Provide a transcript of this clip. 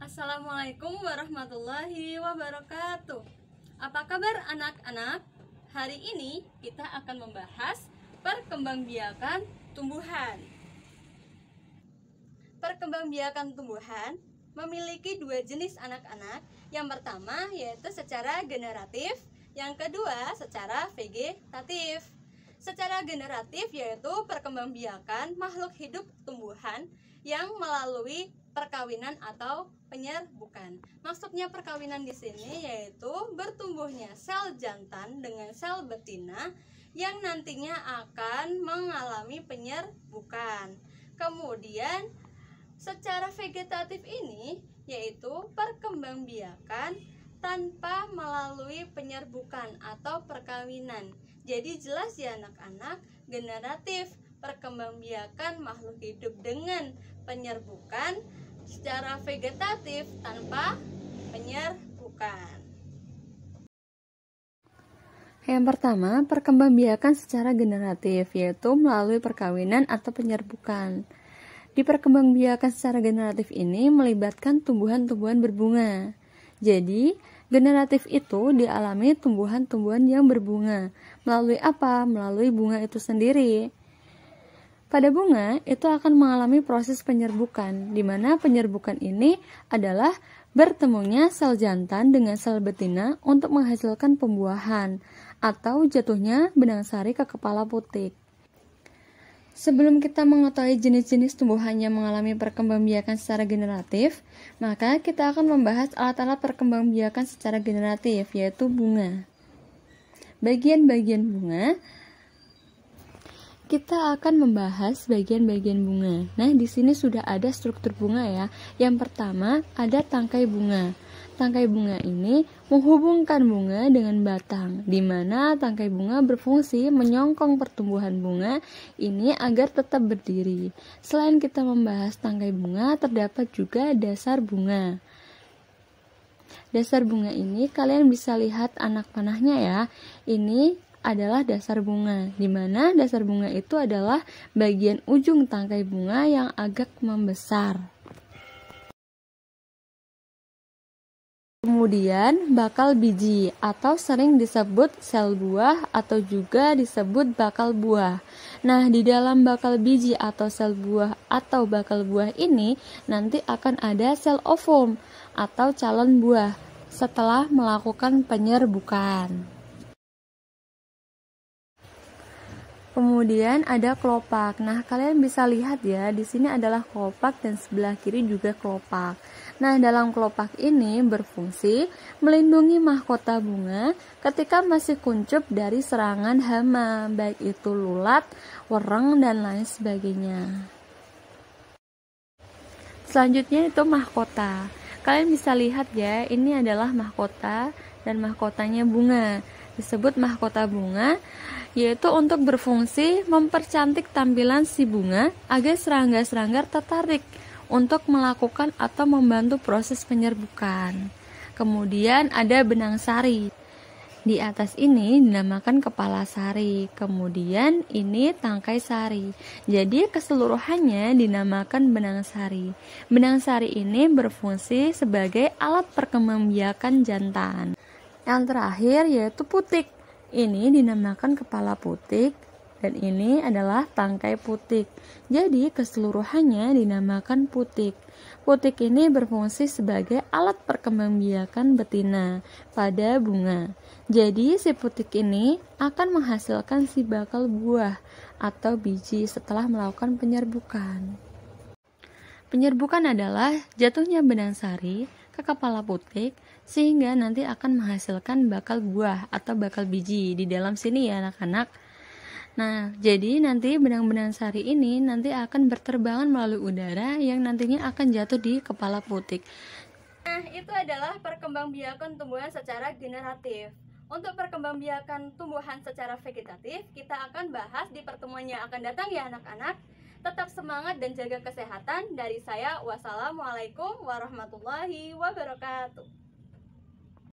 Assalamualaikum warahmatullahi wabarakatuh. Apa kabar anak-anak? Hari ini kita akan membahas perkembangbiakan tumbuhan. Perkembangbiakan tumbuhan memiliki dua jenis anak-anak. Yang pertama yaitu secara generatif, yang kedua secara vegetatif. Secara generatif yaitu perkembangbiakan makhluk hidup tumbuhan yang melalui perkawinan atau penyerbukan. Maksudnya perkawinan di sini yaitu bertumbuhnya sel jantan dengan sel betina yang nantinya akan mengalami penyerbukan. Kemudian secara vegetatif ini yaitu perkembangbiakan tanpa melalui penyerbukan atau perkawinan. Jadi jelas ya anak-anak, generatif perkembangbiakan makhluk hidup dengan penyerbukan, secara vegetatif tanpa penyerbukan. Yang pertama, perkembangbiakan secara generatif, yaitu melalui perkawinan atau penyerbukan. Di perkembangbiakan secara generatif ini melibatkan tumbuhan-tumbuhan berbunga. Jadi, generatif itu dialami tumbuhan-tumbuhan yang berbunga. Melalui apa? Melalui bunga itu sendiri. Pada bunga, itu akan mengalami proses penyerbukan, di mana penyerbukan ini adalah bertemunya sel jantan dengan sel betina untuk menghasilkan pembuahan, atau jatuhnya benang sari ke kepala putik. Sebelum kita mengetahui jenis-jenis tumbuhan yang mengalami perkembangbiakan secara generatif, maka kita akan membahas alat-alat perkembangbiakan secara generatif, yaitu bunga. Bagian-bagian bunga, kita akan membahas bagian-bagian bunga. Nah, di sini sudah ada struktur bunga ya. Yang pertama ada tangkai bunga. Tangkai bunga ini menghubungkan bunga dengan batang, di mana tangkai bunga berfungsi menyongkong pertumbuhan bunga ini agar tetap berdiri. Selain kita membahas tangkai bunga, terdapat juga dasar bunga. Dasar bunga ini kalian bisa lihat anak panahnya ya. Ini adalah dasar bunga, di mana dasar bunga itu adalah bagian ujung tangkai bunga yang agak membesar. Kemudian bakal biji atau sering disebut sel buah atau juga disebut bakal buah. Nah, di dalam bakal biji atau sel buah atau bakal buah ini nanti akan ada sel ovum atau calon buah setelah melakukan penyerbukan. Kemudian ada kelopak. Nah, kalian bisa lihat ya, di sini adalah kelopak dan sebelah kiri juga kelopak. Nah, dalam kelopak ini berfungsi melindungi mahkota bunga ketika masih kuncup dari serangan hama, baik itu lulat, wereng, dan lain sebagainya. Selanjutnya itu mahkota. Kalian bisa lihat ya, ini adalah mahkota dan mahkotanya bunga. Disebut mahkota bunga, yaitu untuk berfungsi mempercantik tampilan si bunga agar serangga-serangga tertarik untuk melakukan atau membantu proses penyerbukan. Kemudian ada benang sari. Di atas ini dinamakan kepala sari. Kemudian ini tangkai sari. Jadi keseluruhannya dinamakan benang sari. Benang sari ini berfungsi sebagai alat perkembangbiakan jantan. Yang terakhir yaitu putik. Ini dinamakan kepala putik dan ini adalah tangkai putik. Jadi keseluruhannya dinamakan putik. Putik ini berfungsi sebagai alat perkembangbiakan betina pada bunga. Jadi si putik ini akan menghasilkan si bakal buah atau biji setelah melakukan penyerbukan. Penyerbukan adalah jatuhnya benang sari ke kepala putik sehingga nanti akan menghasilkan bakal buah atau bakal biji di dalam sini ya anak-anak. Nah, jadi nanti benang-benang sari ini nanti akan berterbangan melalui udara yang nantinya akan jatuh di kepala putik. Nah, itu adalah perkembangbiakan tumbuhan secara generatif. Untuk perkembangbiakan tumbuhan secara vegetatif, kita akan bahas di pertemuan yang akan datang ya anak-anak. Tetap semangat dan jaga kesehatan. Dari saya, wassalamualaikum warahmatullahi wabarakatuh.